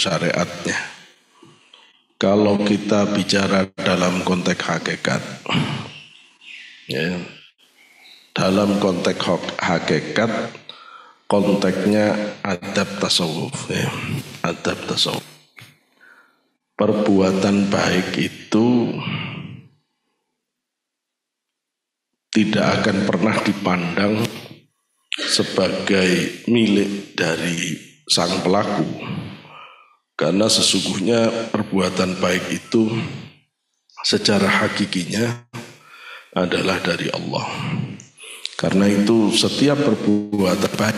syariatnya. Kalau kita bicara dalam konteks hakikat, ya, dalam konteks hakikat, konteksnya adab tasawuf, ya, adab tasawuf. Perbuatan baik itu tidak akan pernah dipandang sebagai milik dari sang pelaku, karena sesungguhnya perbuatan baik itu secara hakikinya adalah dari Allah. Karena itu setiap perbuatan baik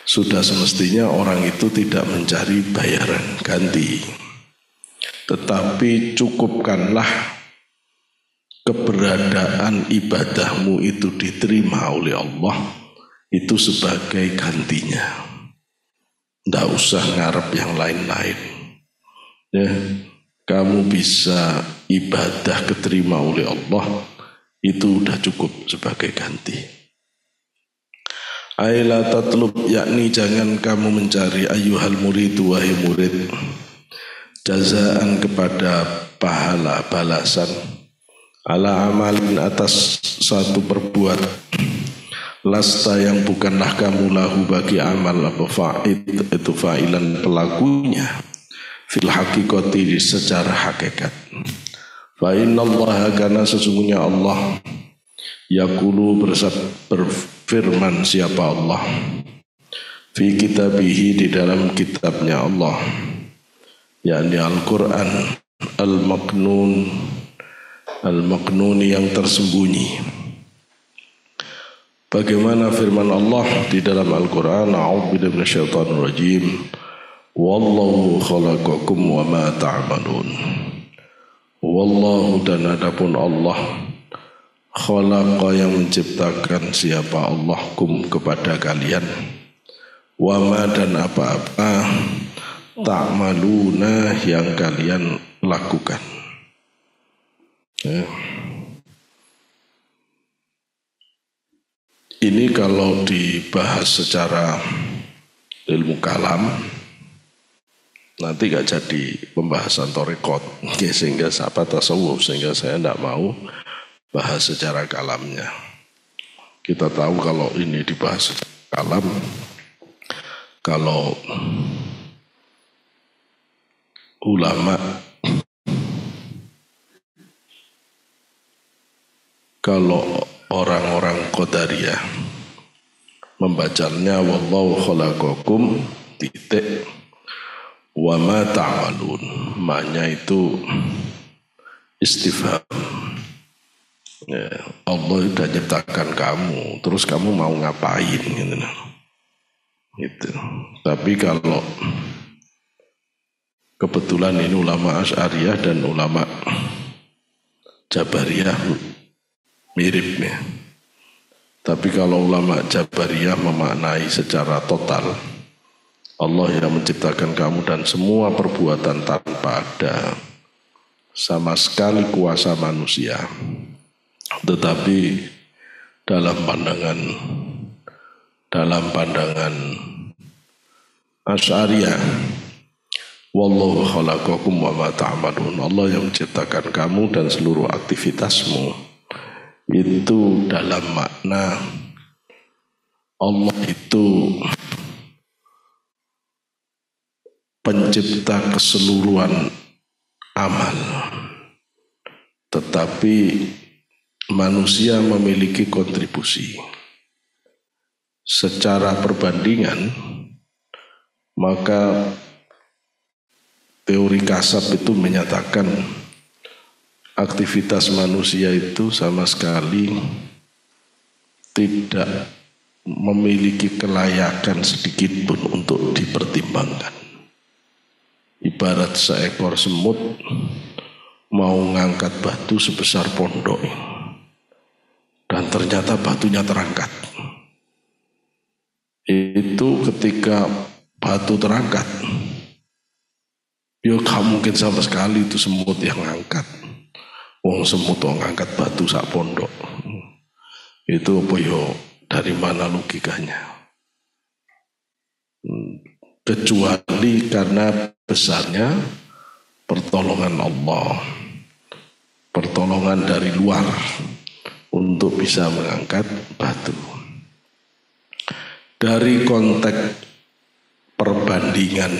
sudah semestinya orang itu tidak mencari bayaran ganti, tetapi cukupkanlah keberadaan ibadahmu itu diterima oleh Allah, itu sebagai gantinya. Tidak usah ngarep yang lain-lain. Ya, kamu bisa ibadah keterima oleh Allah, itu sudah cukup sebagai ganti. Aila tatlub, yakni jangan kamu mencari ayyuhal murid, wahai murid, jazaan kepada pahala balasan, ala amalin atas satu perbuatan, lasta yang bukanlah kamu lahu bagi amal apa fa'id itu fa'ilan pelakunya, fil hakikati secara hakikat. Fa innallaha, karena sesungguhnya Allah, yaqulu berfirman siapa Allah, fi kitabihi di dalam kitabnya Allah, yakni Al-Quran, Al-Maknun yang tersembunyi. Bagaimana firman Allah di dalam Al-Quran, a'udzubillahi minasyaitonir rajim, wallahu khalaqakum wa ma ta'malun. Wallahu, dan adapun Allah, khalaqa yang menciptakan siapa Allah, kum kepada kalian, wa ma dan apa-apa, ta'maluna yang kalian lakukan. Ya. Ini kalau dibahas secara ilmu kalam, nanti gak jadi pembahasan thariqat, sehingga apa tasawuf, sehingga saya tidak mau bahas secara kalamnya. Kita tahu kalau ini dibahas secara kalam, kalau ulama, kalau orang-orang Qadariyah membacanya wallahu khalaqakum titik wa ma ta'malun, maknya itu istifham. Ya, Allah sudah ciptakan kamu, terus kamu mau ngapain gitu. Gitu. Tapi kalau kebetulan ini ulama Asy'ariyah dan ulama Jabariyah mirip ya. Tapi kalau ulama Jabariyah memaknai secara total, Allah yang menciptakan kamu dan semua perbuatan tanpa ada sama sekali kuasa manusia. Tetapi dalam pandangan Asy'ariyah, wallahu khalaqakum wa ma ta'malun, Allah yang menciptakan kamu dan seluruh aktivitasmu, itu dalam makna Allah itu pencipta keseluruhan amal, tetapi manusia memiliki kontribusi. Secara perbandingan, maka teori kasab itu menyatakan aktivitas manusia itu sama sekali tidak memiliki kelayakan sedikit pun untuk dipertimbangkan. Ibarat seekor semut mau ngangkat batu sebesar pondok, dan ternyata batunya terangkat. Itu ketika batu terangkat, ya gak mungkin sama sekali itu semut yang ngangkat. Wong semut ngangkat batu sak pondok. Itu apa yo, dari mana logikanya? kecuali karena besarnya pertolongan Allah, pertolongan dari luar untuk bisa mengangkat batu. Dari konteks perbandingan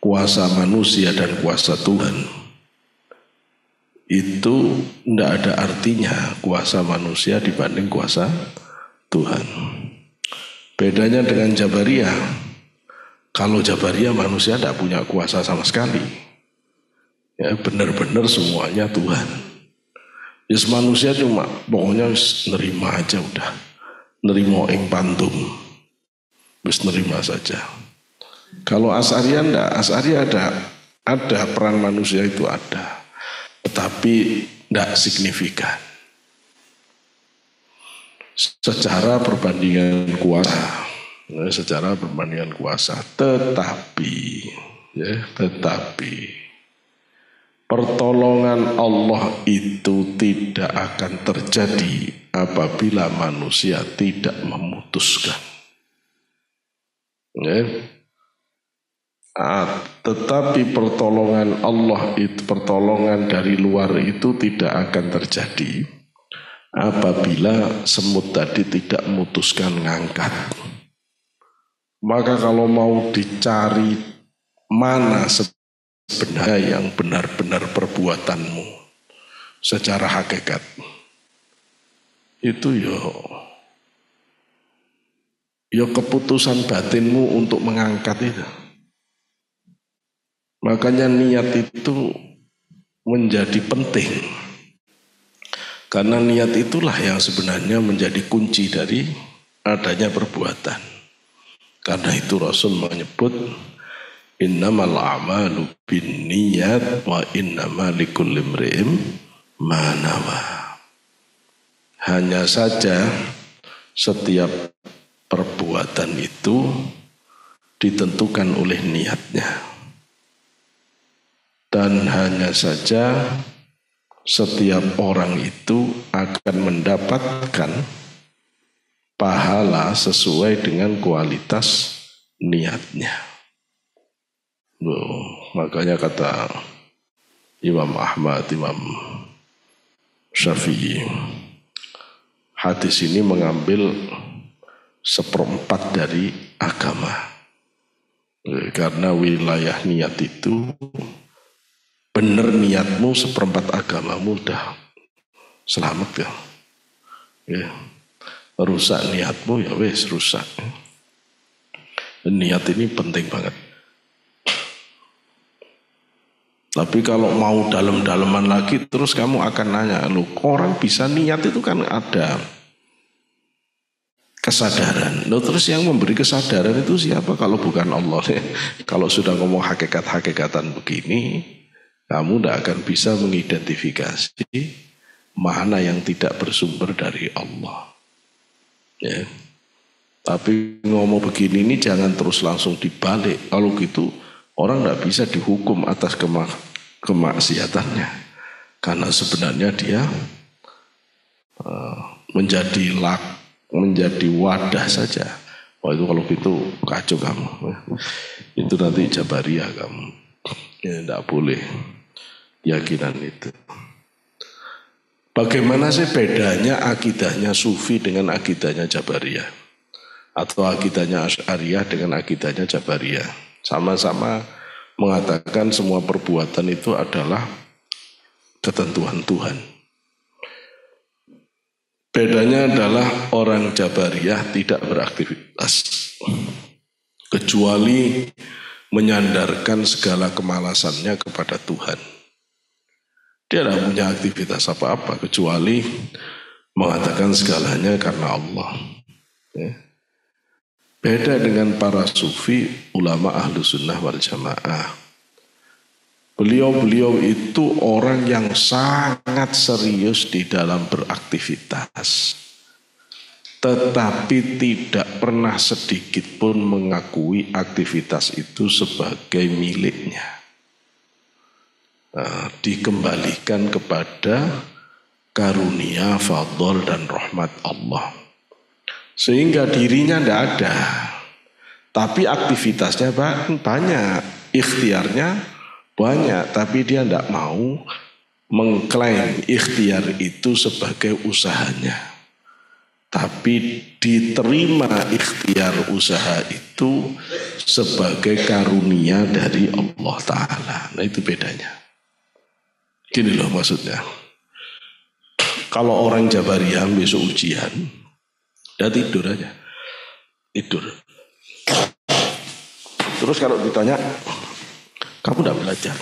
kuasa manusia dan kuasa Tuhan, itu tidak ada artinya kuasa manusia dibanding kuasa Tuhan. Bedanya dengan Jabariyah, kalau Jabariyah manusia tidak punya kuasa sama sekali, ya benar-benar semuanya Tuhan. Yes, manusia cuma pokoknya nerima aja udah, nerima ing pantum, wis nerima saja. Kalau Asy'ariyah enggak, Asy'ariyah ada peran manusia itu ada, tetapi enggak signifikan. Secara perbandingan kuasa, tetapi pertolongan Allah itu tidak akan terjadi apabila manusia tidak memutuskan. Tetapi pertolongan Allah itu, pertolongan dari luar itu tidak akan terjadi apabila semut tadi tidak memutuskan ngangkat. Maka kalau mau dicari mana sebenarnya yang benar-benar perbuatanmu secara hakikat, itu yo keputusan batinmu untuk mengangkat itu. Makanya niat itu menjadi penting, karena niat itulah yang sebenarnya menjadi kunci dari adanya perbuatan. Karena itu Rasul menyebut innamal a'malu binniyat wa innamal likulli imri'in ma nawa. Hanya saja setiap perbuatan itu ditentukan oleh niatnya. Dan hanya saja setiap orang itu akan mendapatkan pahala sesuai dengan kualitas niatnya. Makanya kata Imam Ahmad, Imam Syafi'i, hadis ini mengambil 1/4 dari agama. Karena wilayah niat itu, benar niatmu 1/4 agamamu udah selamat ya. Rusak niatmu ya wes rusak. Niat ini penting banget. Tapi kalau mau dalam-dalaman lagi terus kamu akan nanya, loh orang bisa niat itu kan ada kesadaran. Loh terus yang memberi kesadaran itu siapa kalau bukan Allah? Kalau sudah ngomong hakikat-hakikatan begini, kamu tidak akan bisa mengidentifikasi mana yang tidak bersumber dari Allah. Ya. Tapi ngomong begini ini jangan terus langsung dibalik. Kalau gitu orang tidak bisa dihukum atas kemaksiatannya, karena sebenarnya dia menjadi wadah saja. Wah itu kalau gitu kacau kamu. Itu nanti Jabariyah kamu. Ya tidak boleh keyakinan itu. Bagaimana sih bedanya akidahnya Sufi dengan akidahnya Jabariyah? Atau akidahnya Asy'ariyah dengan akidahnya Jabariyah? Sama-sama mengatakan semua perbuatan itu adalah ketentuan Tuhan. Bedanya adalah orang Jabariyah tidak beraktivitas, kecuali menyandarkan segala kemalasannya kepada Tuhan. Dia tidak punya aktivitas apa-apa kecuali mengatakan segalanya karena Allah. Ya. Beda dengan para sufi, ulama ahlu sunnah wal jamaah. Beliau itu orang yang sangat serius di dalam beraktivitas, tetapi tidak pernah sedikit pun mengakui aktivitas itu sebagai miliknya. Dikembalikan kepada karunia, fadl dan rahmat Allah, sehingga dirinya tidak ada, Tapi aktivitasnya banyak, ikhtiarnya banyak, tapi dia tidak mau mengklaim ikhtiar itu sebagai usahanya. Tapi diterima ikhtiar usaha itu sebagai karunia dari Allah Ta'ala. Nah itu bedanya. Gini loh maksudnya. Kalau orang Jabariyah besok ujian, dia tidur aja. Tidur. Terus kalau ditanya, kamu tidak belajar?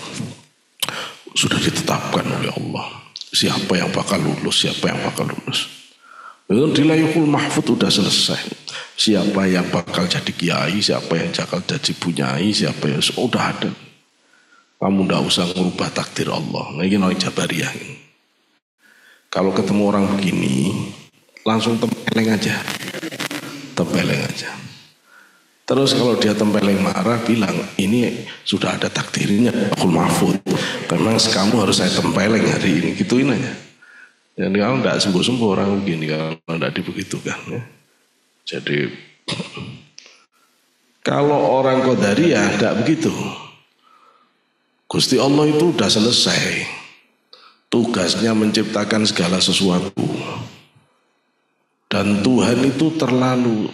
Sudah ditetapkan oleh Allah. Siapa yang bakal lulus, siapa yang bakal lulus. Itu di Lauhul Mahfuz sudah selesai. Siapa yang bakal jadi kiai, siapa yang bakal jadi bunyai, siapa yang sudah ada. Kamu tidak usah merubah takdir Allah. Nah ini orang Jabariyah. Kalau ketemu orang begini, langsung tempeleng aja. Tempeleng aja. Terus kalau dia tempeleng marah, bilang ini sudah ada takdirnya Lauhul Mahfuz. Memang kamu harus saya tempeleng hari ini. Gituin aja. Jadi kalau tidak sembuh-sembuh orang begini, kalau tidak dibegitukan. Ya. Jadi kalau orang Qadariyah tidak begitu. Gusti Allah itu sudah selesai. Tugasnya menciptakan segala sesuatu. Dan Tuhan itu terlalu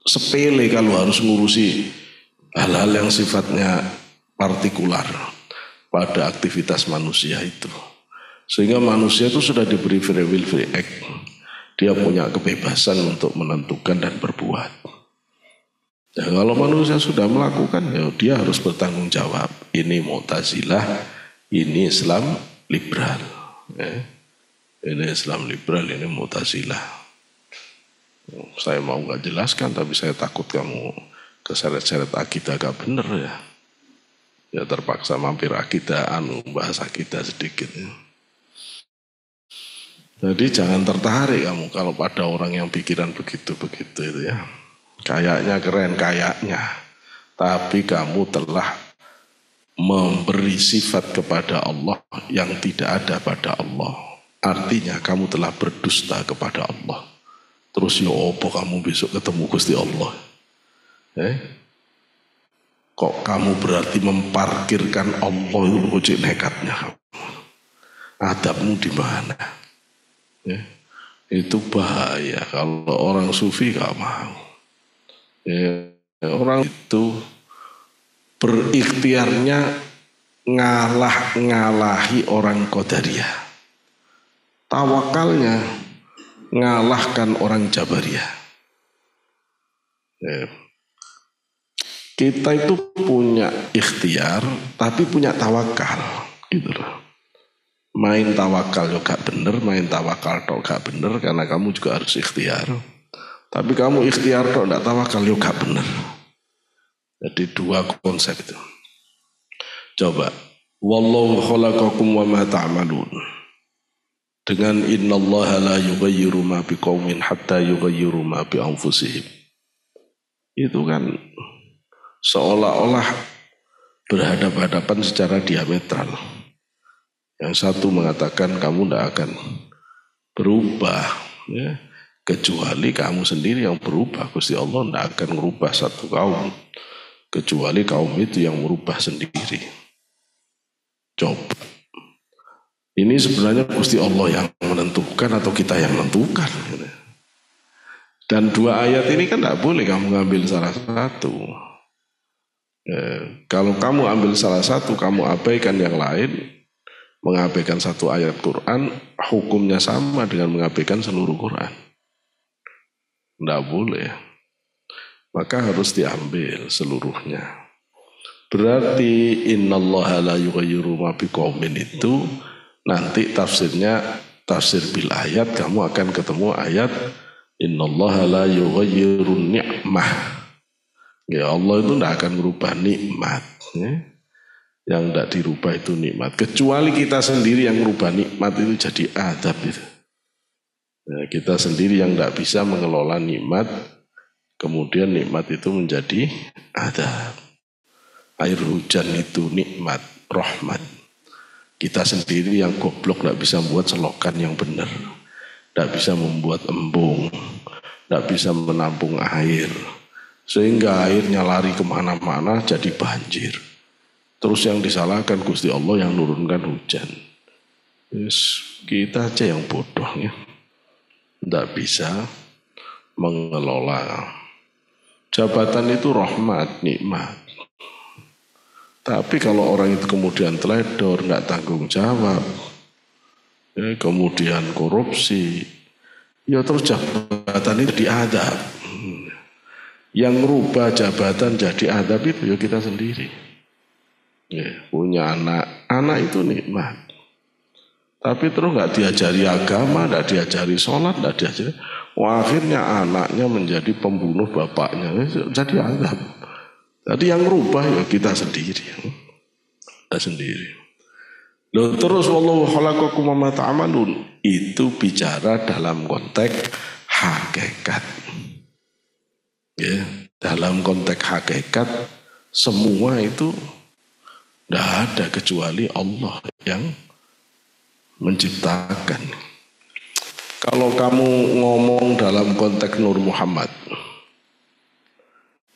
sepele kalau harus ngurusi hal-hal yang sifatnya partikular pada aktivitas manusia itu. Sehingga manusia itu sudah diberi free will, free act. Dia punya kebebasan untuk menentukan dan berbuat. Ya, kalau manusia sudah melakukan, ya dia harus bertanggung jawab. Ini Mu'tazilah, ini Islam liberal. Ya. Ini Islam liberal, ini Mu'tazilah. Saya mau nggak jelaskan, tapi saya takut kamu keseret-seret akidah gak bener ya. Ya terpaksa mampir akidah, bahas akidah sedikit ya. Jadi jangan tertarik kamu kalau pada orang yang pikiran begitu-begitu itu ya. Kayaknya keren, kayaknya. Tapi kamu telah memberi sifat kepada Allah yang tidak ada pada Allah. Artinya kamu telah berdusta kepada Allah. Terus ya apa kamu besok ketemu Gusti Allah? Kok kamu berarti memparkirkan Allah itu nekatnya? Adabmu di mana? Ya, itu bahaya kalau orang sufi gak mau. Ya, orang itu berikhtiarnya ngalahi orang Qadariyah. Tawakalnya ngalahkan orang Jabariyah. Ya. Kita itu punya ikhtiar tapi punya tawakal gitu loh. Main tawakal juga bener, main tawakal tok gak bener karena kamu juga harus ikhtiar. Tapi kamu ikhtiar tok gak tawakal juga bener. Jadi dua konsep itu. Coba, wallahu khalaqakum wa ma ta'malun. Dengan innallaha la yughayyiru ma biqaumin hatta yughayyiru ma bi anfusihim. Itu kan seolah-olah berhadapan-hadapan secara diametral. Yang satu mengatakan kamu tidak akan berubah, ya, kecuali kamu sendiri yang berubah. Gusti Allah tidak akan merubah satu kaum, kecuali kaum itu yang merubah sendiri. Coba, ini sebenarnya Gusti Allah yang menentukan atau kita yang menentukan? Dan dua ayat ini kan tidak boleh kamu ngambil salah satu. Kalau kamu ambil salah satu, kamu abaikan yang lain. Mengabaikan satu ayat Quran, hukumnya sama dengan mengabaikan seluruh Quran. Tidak boleh. Maka harus diambil seluruhnya. Berarti innallaha la yughayyiru ma biqaumin itu nanti tafsirnya tafsir bil ayat, kamu akan ketemu ayat innallaha la yughayyiru ni'mah. Ya Allah itu tidak akan merubah nikmat. Ya. Yang tidak dirubah itu nikmat. Kecuali kita sendiri yang merubah nikmat itu jadi adab itu. Nah, kita sendiri yang tidak bisa mengelola nikmat, kemudian nikmat itu menjadi adab. Air hujan itu nikmat, rahmat. Kita sendiri yang goblok tidak bisa membuat selokan yang benar, tidak bisa membuat embung, tidak bisa menampung air, Sehingga airnya lari kemana-mana jadi banjir. Terus yang disalahkan Gusti Allah yang nurunkan hujan. Yes, kita aja yang bodoh ya. Tidak bisa mengelola. Jabatan itu rahmat, nikmat. Tapi kalau orang itu kemudian teledor, nggak tanggung jawab, ya, kemudian korupsi, ya terus jabatan itu diadab. Yang merubah jabatan jadi adab itu ya kita sendiri. Ya, punya anak itu nikmat. Tapi terus nggak diajari agama, nggak diajari sholat, nggak diajari. Wah, akhirnya anaknya menjadi pembunuh bapaknya, jadi adab. Jadi yang merubah ya kita sendiri, kita sendiri. Loh, terus wallahu khalaqakum wa ma ta'malun itu bicara dalam konteks hakikat. Ya, dalam konteks hakikat semua itu tidak ada kecuali Allah yang menciptakan. Kalau kamu ngomong dalam konteks Nur Muhammad,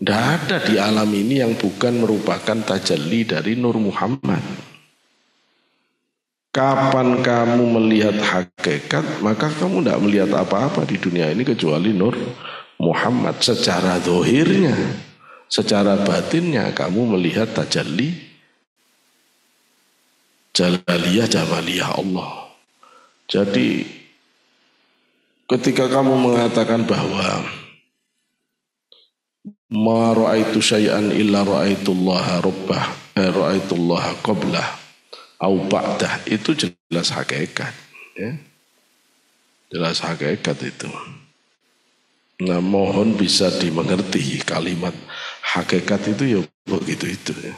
tidak ada di alam ini yang bukan merupakan tajalli dari Nur Muhammad. Kapan kamu melihat hakikat, maka kamu tidak melihat apa-apa di dunia ini kecuali Nur Muhammad. Secara zahirnya, secara batinnya kamu melihat tajalli jalaliyah jamaliyah Allah. Jadi ketika kamu mengatakan bahwa ma ra'aitu syai'an illa ra'aitullaha rabbah ra'aitullaha qablah au ba'dah, itu jelas hakikat ya. Jelas hakikat itu. Nah, mohon bisa dimengerti kalimat hakikat itu ya begitu itu ya.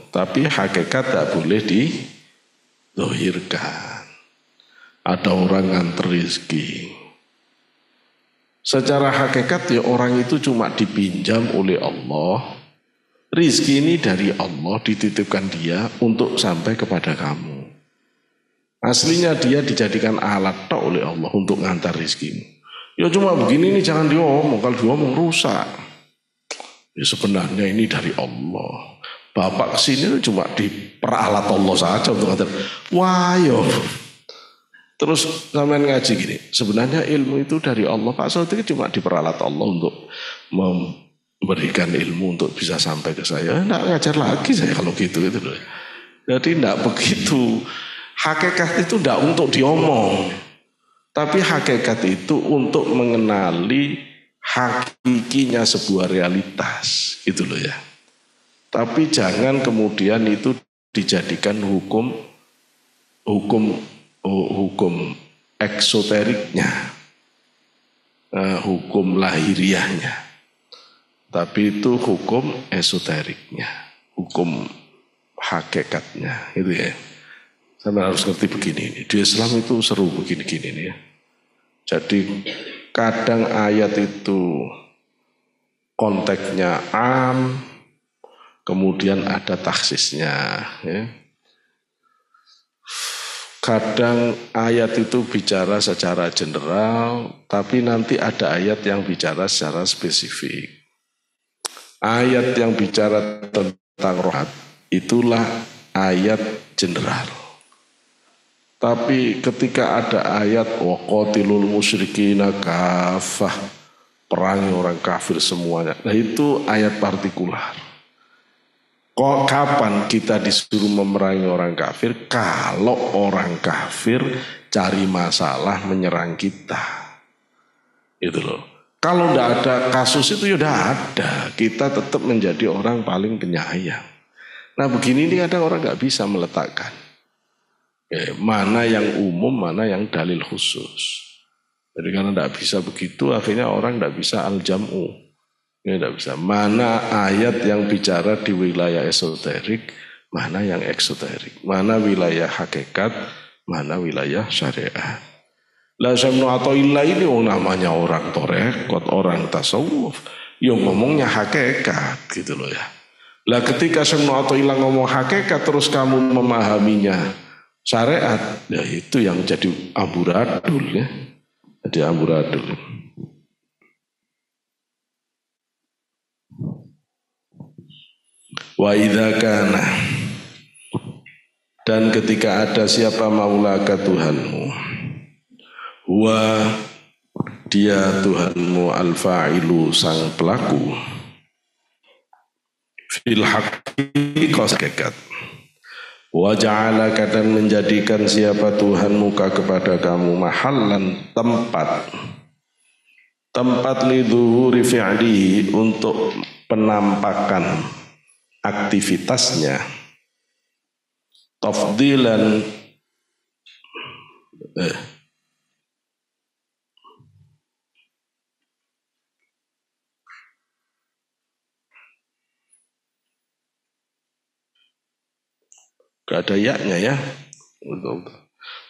Tapi hakikat tak boleh didohirkan. Ada orang nganter rezeki. Secara hakikat ya orang itu cuma dipinjam oleh Allah. Rizki ini dari Allah dititipkan dia untuk sampai kepada kamu. Aslinya dia dijadikan alat tok oleh Allah untuk ngantar rizkimu. Ya cuma begini nih, jangan diomong, kalau diomong rusak. Ya sebenarnya ini dari Allah. Bapak kesini cuma diperalat Allah saja untuk ngantar. Wah yo. Terus sampean ngaji gini, sebenarnya ilmu itu dari Allah. Pak Sotik cuma diperalat Allah untuk memberikan ilmu untuk bisa sampai ke saya. Nggak ngajar lagi saya kalau gitu loh. Jadi nggak begitu. Hakikat itu nggak untuk diomong, tapi hakikat itu untuk mengenali hakikinya sebuah realitas, gitu loh ya. Tapi jangan kemudian itu dijadikan hukum eksoteriknya, hukum lahiriahnya. Tapi itu hukum esoteriknya, hukum hakikatnya, gitu ya. Sampai harus ngerti begini, di Islam itu seru begini-gini nih ya. Jadi kadang ayat itu konteksnya am, kemudian ada taksisnya ya. Kadang ayat itu bicara secara general, tapi nanti ada ayat yang bicara secara spesifik. Ayat yang bicara tentang rohat itulah ayat general. Tapi ketika ada ayat waqatilul musyrikina kafah, perangi orang kafir semuanya. Nah itu ayat partikular. Kok kapan kita disuruh memerangi orang kafir? Kalau orang kafir cari masalah menyerang kita. Itu loh. Kalau tidak ada kasus itu ya tidak ada. Kita tetap menjadi orang paling penyayang. Nah begini ini kadang orang nggak bisa meletakkan. Mana yang umum, mana yang dalil khusus. Jadi karena tidak bisa begitu, akhirnya orang tidak bisa al-jam'u. Ya, tidak bisa. Mana ayat yang bicara di wilayah esoterik, mana yang eksoterik. Mana wilayah hakikat, mana wilayah syariat. La syamnu atoillah ini namanya orang torekot, orang tasawuf. Yang ngomongnya hakikat gitu loh ya. Lah ketika syamnu atoillah ngomong hakikat, terus kamu memahaminya syariat, ya itu yang jadi amburadul ya. Jadi amburadul. Wa idza kana, dan ketika ada siapa maulaka Tuhanmu, wa dia Tuhanmu al-fa'ilu sang pelaku, fil haqqi hakikat, wa ja'alaka dan menjadikan siapa Tuhanmu kepada kamu mahallan tempat lidzuhuri fi'lihi untuk penampakan aktivitasnya, tafdilan gak ada yaknya ya,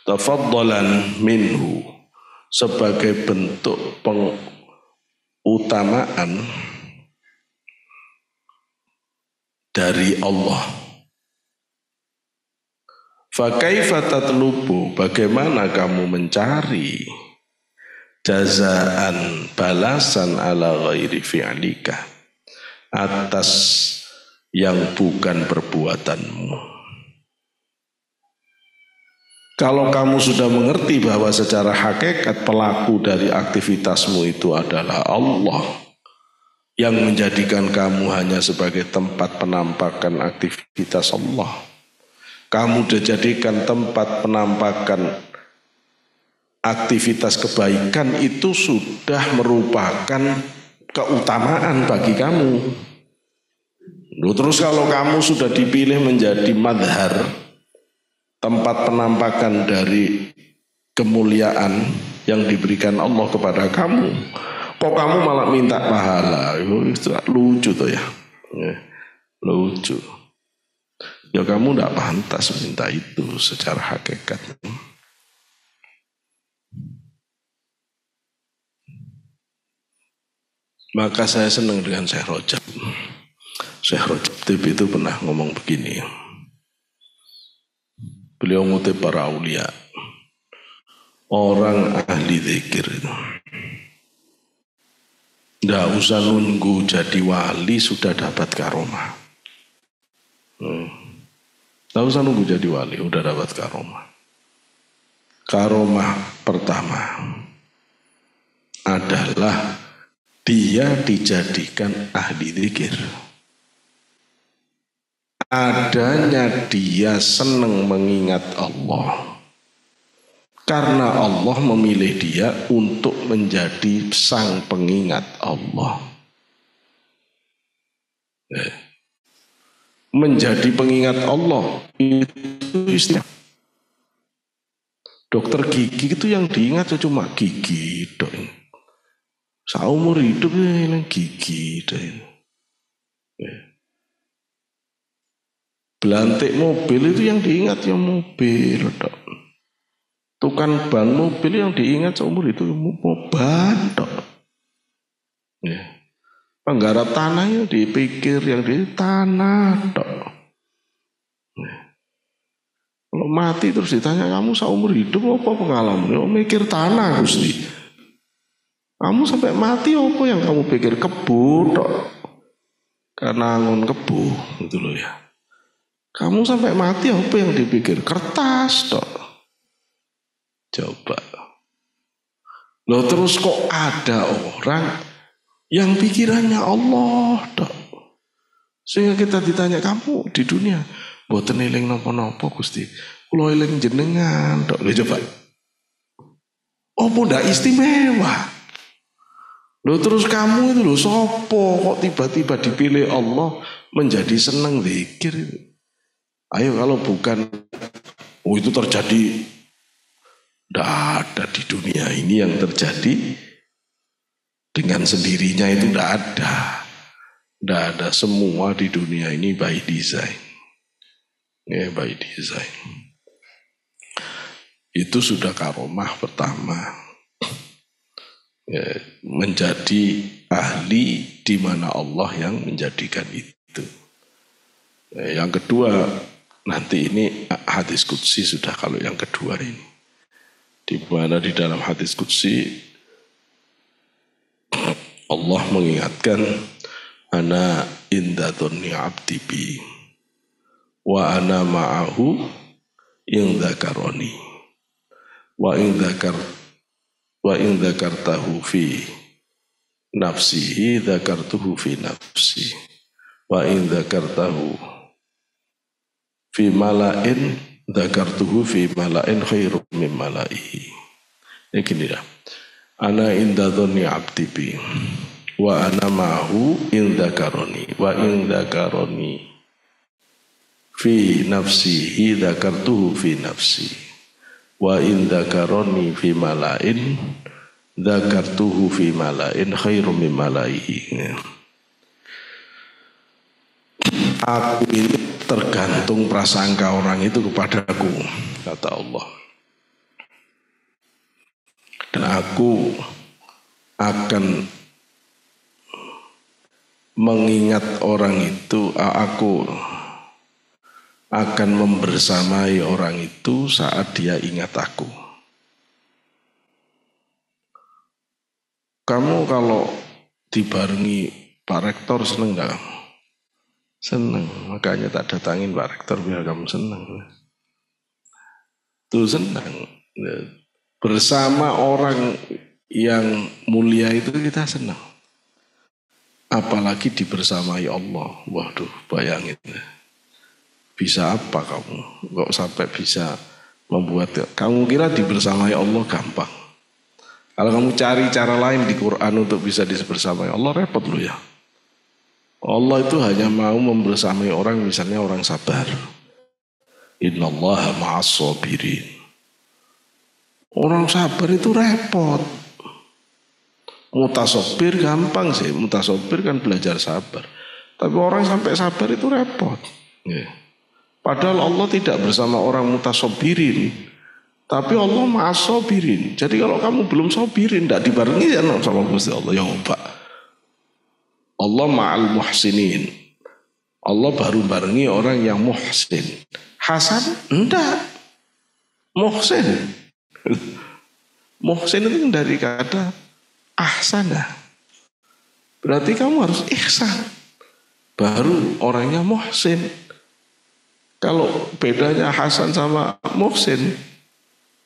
tafaddalan minhu sebagai bentuk pengutamaan dari Allah. Fa kaifa tatlubu, bagaimana kamu mencari jazaan balasan ala ghairi fi'lika atas yang bukan perbuatanmu. Kalau kamu sudah mengerti bahwa secara hakikat pelaku dari aktivitasmu itu adalah Allah, yang menjadikan kamu hanya sebagai tempat penampakan aktivitas Allah, kamu dijadikan tempat penampakan aktivitas kebaikan, itu sudah merupakan keutamaan bagi kamu. Terus kalau kamu sudah dipilih menjadi madhar, tempat penampakan dari kemuliaan yang diberikan Allah kepada kamu, kok kamu malah minta pahala? Itu lucu tuh ya. Lucu. Ya kamu tidak pantas minta itu secara hakikat. Maka saya senang dengan Syekh Rajab. Syekh Rajab itu pernah ngomong begini. Beliau ngutip para aulia, orang ahli zikir itu tidak usah nunggu jadi wali sudah dapat karomah. Tidak usah nunggu jadi wali sudah dapat karomah. Karomah pertama adalah dia dijadikan ahli zikir. Adanya dia senang mengingat Allah, karena Allah memilih dia untuk menjadi sang pengingat Allah. Menjadi pengingat Allah itu istilah. Dokter gigi itu yang diingat cuma gigi dok. Seumur hidup ini gigi dok. Belantik mobil itu yang diingat ya mobil dok. Tukang ban mobil yang diingat seumur itu ban dok. Ya. Penggarap tanah yang dipikir yang di tanah dok. Ya. Kalau mati terus ditanya kamu seumur hidup apa pengalaman? Ya, mikir tanah Gusti. Kamu sampai mati apa yang kamu pikir? Kebo dok. Karena ngon kebo gitu loh ya. Kamu sampai mati apa yang dipikir? Kertas dok. Coba. Loh terus kok ada orang yang pikirannya Allah dok. Sehingga kita ditanya, kamu di dunia mboten eling napa-napa Gusti. Kula eling jenengan dok. Loh coba. Apa ndak istimewa? Loh terus kamu itu loh sopo kok tiba-tiba dipilih Allah menjadi senang zikir itu? Ayo kalau bukan, itu terjadi, tidak ada di dunia ini yang terjadi dengan sendirinya, itu tidak ada. Tidak ada, semua di dunia ini by design. Ya, by design. Itu sudah karomah pertama. Ya, menjadi ahli di mana Allah yang menjadikan itu. Ya, yang kedua, nanti ini hadis qudsi sudah kalau yang kedua ini. Di mana di dalam hadis qudsi Allah mengingatkan, ana inda dhanni abdi bi wa ana ma'ahu in dzakaroni wa in dzakartahu fi nafsihi dzakartuhu fi nafsi wa in dzakartahu fi mala'in dzakartuhu fi mala'in khairum min mala'ihi. Ini gini ya. Ana inda dhanni abdi bi wa ana ma'ahu in dzakaroni wa in dzakaroni fi nafsihi dzakartuhu fi nafsi wa in dzakaroni fi mala'in dzakartuhu fi mala'in khairum min mala'ihi. Aku ini tergantung prasangka orang itu kepadaku, kata Allah. Dan aku akan mengingat orang itu, aku akan membersamai orang itu saat dia ingat aku. Kamu kalau dibarengi Pak Rektor seneng gak kamu? Seneng, makanya tak datangin Pak Rektor biar kamu seneng. Tuh seneng. Bersama orang yang mulia itu kita senang. Apalagi dibersamai Allah. Waduh, bayangin. Bisa apa kamu? Kok sampai bisa membuat kamu kira dibersamai Allah gampang. Kalau kamu cari cara lain di Quran untuk bisa dibersamai Allah, repot loh ya. Allah itu hanya mau membersamai orang, misalnya orang sabar. Innallaha ma'as sabirin. Orang sabar itu repot. Mutasobir gampang sih. Mutasobir kan belajar sabar. Tapi orang sampai sabar itu repot. Padahal Allah tidak bersama orang mutasobirin. Tapi Allah ma'asobirin. Jadi kalau kamu belum sobirin, tidak dibarengi ya sama Gusti Allah. Ya Pak. Allah ma'al muhsinin. Allah baru barengi orang yang muhsin. Hasan? Enggak. Muhsin. Muhsin itu dari kata ahsana. Berarti kamu harus ihsan. Baru orangnya muhsin. Kalau bedanya Hasan sama muhsin,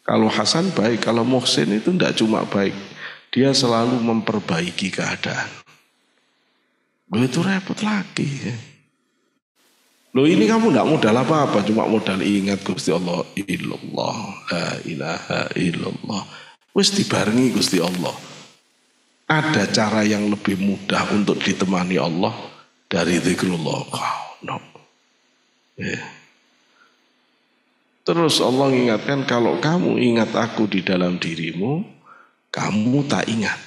kalau Hasan baik, kalau muhsin itu tidak cuma baik, dia selalu memperbaiki keadaan. Begitu repot lagi. Loh ini kamu tidak modal apa-apa, cuma modal ingat Gusti Allah, illallah, la ilaha illallah. Wis dibarengi Gusti Allah. Ada cara yang lebih mudah untuk ditemani Allah dari zikrullah. No. Terus Allah mengingatkan, kalau kamu ingat aku di dalam dirimu, kamu tak ingat.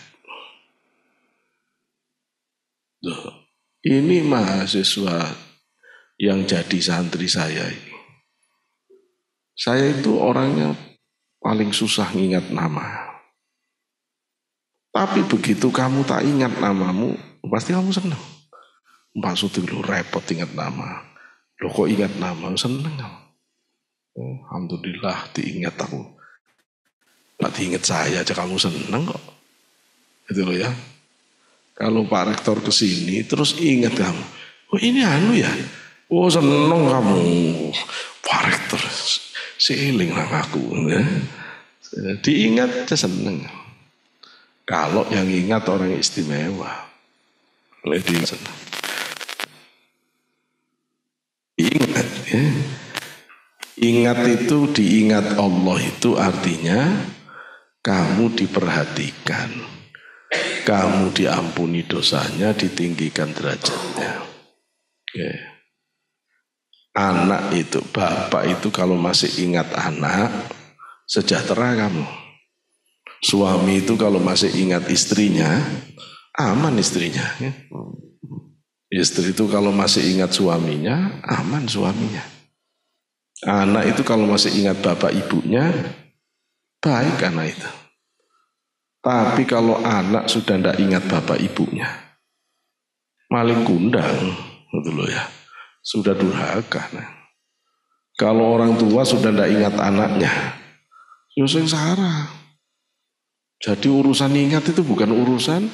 Ini mahasiswa yang jadi santri saya ini. Saya itu orangnya paling susah ngingat nama. Tapi begitu kamu tak ingat namamu, pasti kamu senang. Maksudnya lu repot ingat nama. Lo kok ingat nama, senang kamu. Alhamdulillah diingat aku. Nggak diingat saya aja kamu senang kok. Itu loh ya. Kalau Pak Rektor kesini terus ingat kamu. Oh ini anu ya. Oh seneng kamu. Pak Rektor seiling lah aku. Ya. Diingat aja seneng. Kalau yang ingat orang istimewa. Lebih senang. Ingat ya. Ingat itu diingat Allah itu artinya kamu diperhatikan. Kamu diampuni dosanya, ditinggikan derajatnya. Okay. Anak itu, bapak itu kalau masih ingat anak, sejahtera kamu. Suami itu kalau masih ingat istrinya, aman istrinya. Ya. Istri itu kalau masih ingat suaminya, aman suaminya. Anak itu kalau masih ingat bapak ibunya, baik anak itu. Tapi kalau anak sudah tidak ingat bapak ibunya, maling kundang, gitu loh ya, sudah durhaka. Nah. Kalau orang tua sudah tidak ingat anaknya, sengsara. Jadi urusan ingat itu bukan urusan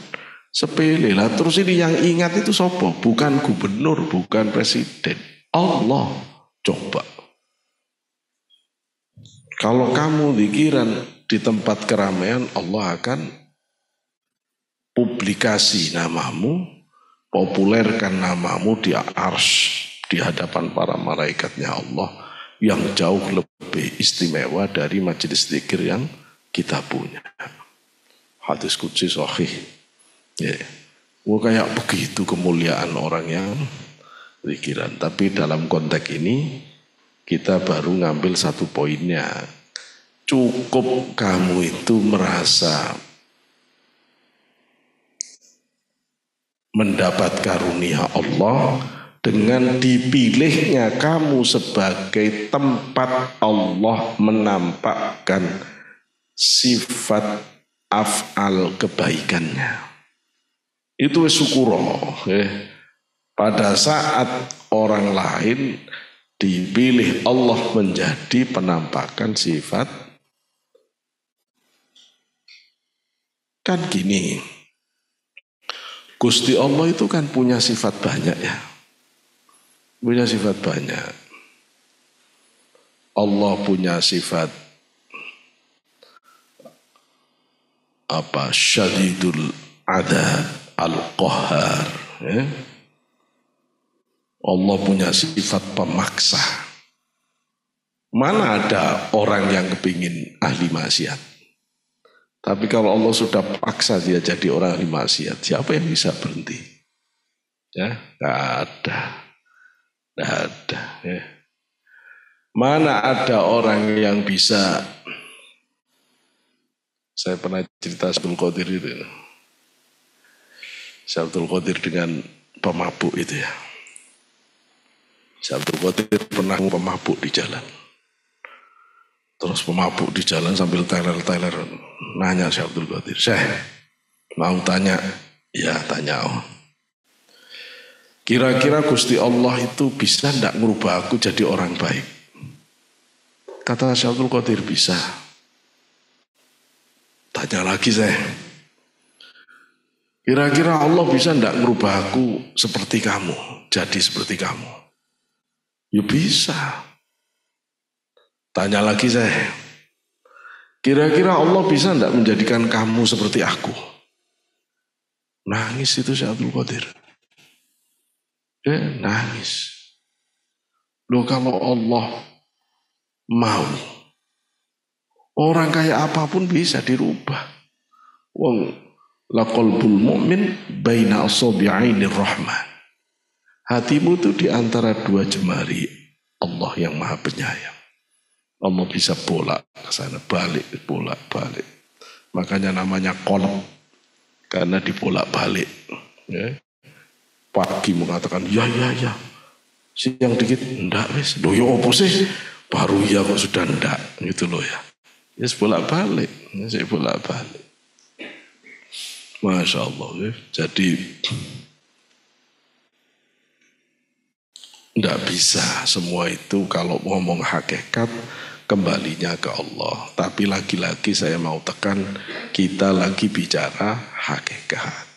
Sepele lah. Terus ini yang ingat itu sopo? Bukan gubernur, bukan presiden. Allah. Coba. Kalau kamu pikiran di tempat keramaian, Allah akan publikasi namamu, populerkan namamu di arsy, di hadapan para malaikatnya Allah yang jauh lebih istimewa dari majelis zikir yang kita punya. Hadis qudsi sahih. Ya. Kayak begitu kemuliaan orang yang zikiran. Tapi dalam konteks ini kita baru ngambil satu poinnya. Cukup kamu itu merasa mendapat karunia Allah dengan dipilihnya kamu sebagai tempat Allah menampakkan sifat af'al kebaikannya. Itu syukurlah. Pada saat orang lain dipilih Allah menjadi penampakan sifat, kan gini, Gusti Allah itu kan punya sifat banyak ya. Punya sifat banyak. Allah punya sifat syadidul adab al-qahhar. Ya. Allah punya sifat pemaksa. Mana ada orang yang kepingin ahli maksiat? Tapi kalau Allah sudah paksa dia jadi orang ahli maksiat, siapa yang bisa berhenti? Ya, nggak ada. Nggak ada. Ya. Mana ada orang yang bisa, saya pernah cerita Abdul Qadir itu. Abdul Qadir dengan pemabuk itu ya. Abdul Qadir pernah pemabuk di jalan. Terus pemabuk di jalan sambil teler-teler nanya Syekh Abdul Qadir, Syekh mau tanya? Ya tanya. Kira-kira Gusti Allah itu bisa tidak merubah aku jadi orang baik? Kata Syekh Abdul Qadir, bisa. Tanya lagi saya. Kira-kira Allah bisa tidak merubah aku seperti kamu, jadi seperti kamu? Ya bisa. Tanya lagi saya, kira-kira Allah bisa tidak menjadikan kamu seperti aku? Nangis itu Syekh Abdul Qadir. Nangis. Loh kalau Allah mau, orang kayak apapun bisa dirubah. Wong laqalbul mu'min baina asabi'ainir rahman. Hatimu itu di antara dua jemari Allah yang Maha Penyayang. Allah bisa bolak ke sana balik, bolak balik. Makanya namanya qalb, karena dibolak balik. Ya. Pagi mengatakan ya, siang dikit enggak wis. Loh ya apa sih? Baru ya kok sudah enggak gitu loh ya. Ya bolak balik, saya bolak balik. Masya Allah. Ya. Jadi enggak bisa semua itu kalau ngomong hakikat kembalinya ke Allah. Tapi lagi-lagi saya mau tekan, kita lagi bicara hakikat.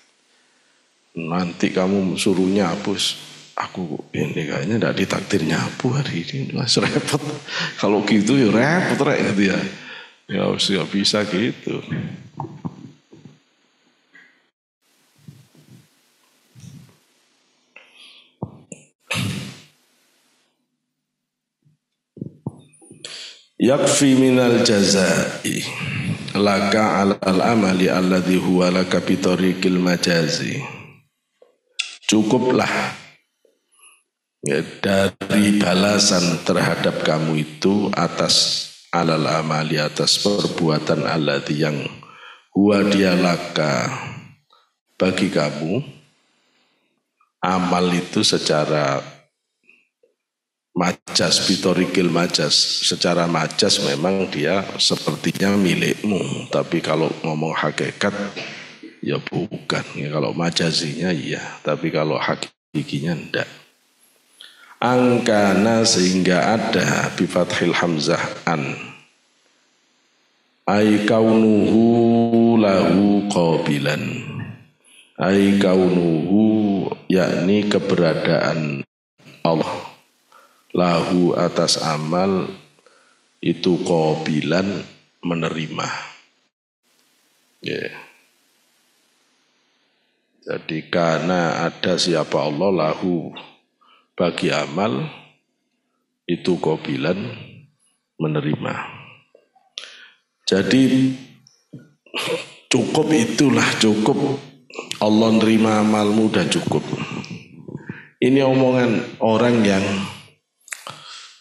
Nanti kamu suruhnya hapus, aku ini kayaknya tidak ditakdir nyapu hari ini, mas repot. Kalau gitu ya repot gitu ya. Ya harus nggak bisa gitu. Yakfi minal jazai laka al amali alladhi huwa laka bitariqil majazi. Cukuplah ya, dari balasan terhadap kamu itu atas alal amali, atas perbuatan alladhi yang huwa dia laka bagi kamu. Amal itu secara majas, bitorikil majas, secara majas memang dia sepertinya milikmu, tapi kalau ngomong hakikat ya bukan. Ya, kalau majazinya iya, tapi kalau hakikinya enggak. Angkana sehingga ada bifathil hamzah an ay kaunuhu lahu qabilan, ai kaunuhu, yakni keberadaan Allah lahu atas amal itu qabilan menerima. Jadi karena ada siapa Allah lahu bagi amal itu qabilan menerima. Jadi cukup Allah nerima amalmu dan cukup. Ini omongan orang yang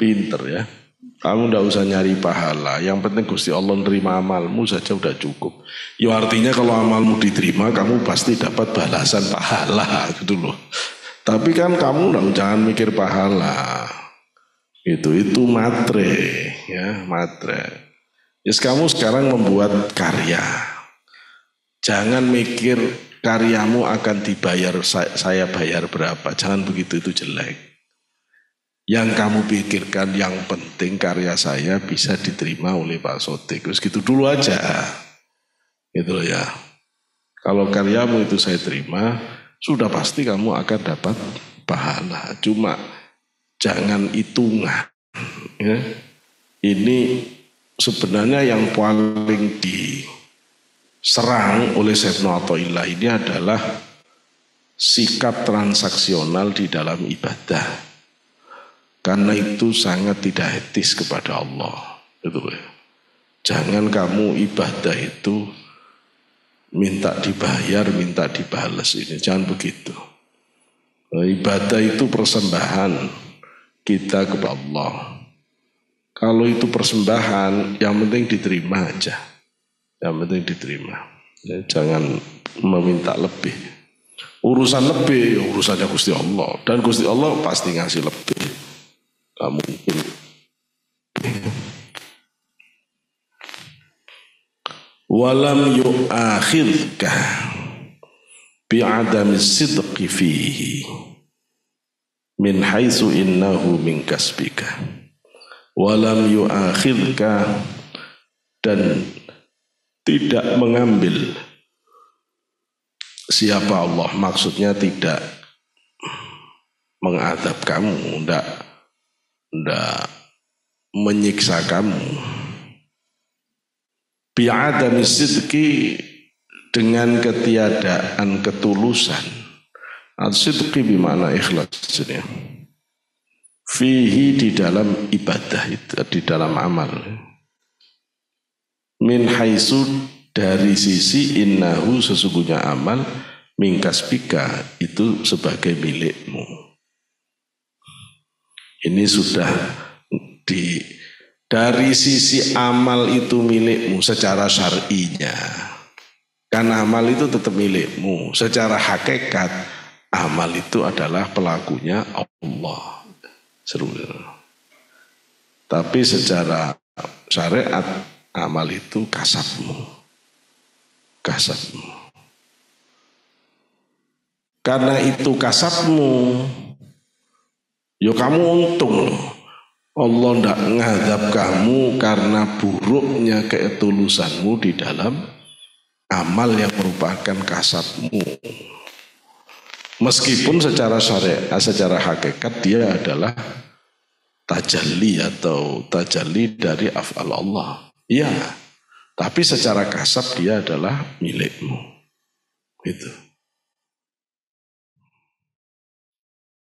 pinter ya. Kamu tidak usah nyari pahala. Yang penting Gusti Allah nerima amalmu saja udah cukup. Ya artinya kalau amalmu diterima, kamu pasti dapat balasan pahala gitu loh. Tapi kan kamu jangan mikir pahala. Itu matre ya, matre. Yes, kamu sekarang membuat karya. Jangan mikir karyamu akan dibayar, saya bayar berapa. Jangan begitu, itu jelek. Yang kamu pikirkan yang penting karya saya bisa diterima oleh Pak Sodik. Terus gitu dulu aja. Gitu loh ya. Kalau karyamu itu saya terima, sudah pasti kamu akan dapat pahala. Cuma jangan hitungan. Ya. Ini sebenarnya yang paling diserang oleh Sayyidina Athaillah ini adalah sikap transaksional di dalam ibadah. Karena itu sangat tidak etis kepada Allah. Gitu ya. Jangan kamu ibadah itu minta dibayar, minta dibalas ini. Jangan begitu. Ibadah itu persembahan kita kepada Allah. Kalau itu persembahan, yang penting diterima aja. Yang penting diterima. Ya, jangan meminta lebih. Urusan lebih, urusannya Gusti Allah. Dan Gusti Allah pasti ngasih lebih. Gak mungkin. Walam yu'akhidka bi'adami sidqi fihi min haitsu innahu min kasbika. Walam yu'akhidka, dan tidak mengambil siapa Allah, maksudnya tidak mengadab kamu, tidak menyiksa kamu. Bi'adami sidqi, dengan ketiadaan ketulusan. Al-sidqi bermakna ikhlas. Fihi, di dalam ibadah itu, di dalam amal. Min haitsu, dari sisi innahu, sesungguhnya amal, min kasbika, itu sebagai milikmu. Ini sudah dari sisi amal itu milikmu secara syar'inya. Karena amal itu tetap milikmu. Secara hakikat amal itu adalah pelakunya Allah. Seru. Tapi secara syariat amal itu kasabmu. Kasabmu. Karena itu kasabmu, yo kamu untung loh. Allah tidak mengadab kamu karena buruknya ketulusanmu di dalam amal yang merupakan kasabmu. Meskipun secara syariat, secara hakikat dia adalah tajalli atau tajalli dari af'al Allah. Iya, tapi secara kasab dia adalah milikmu. Itu.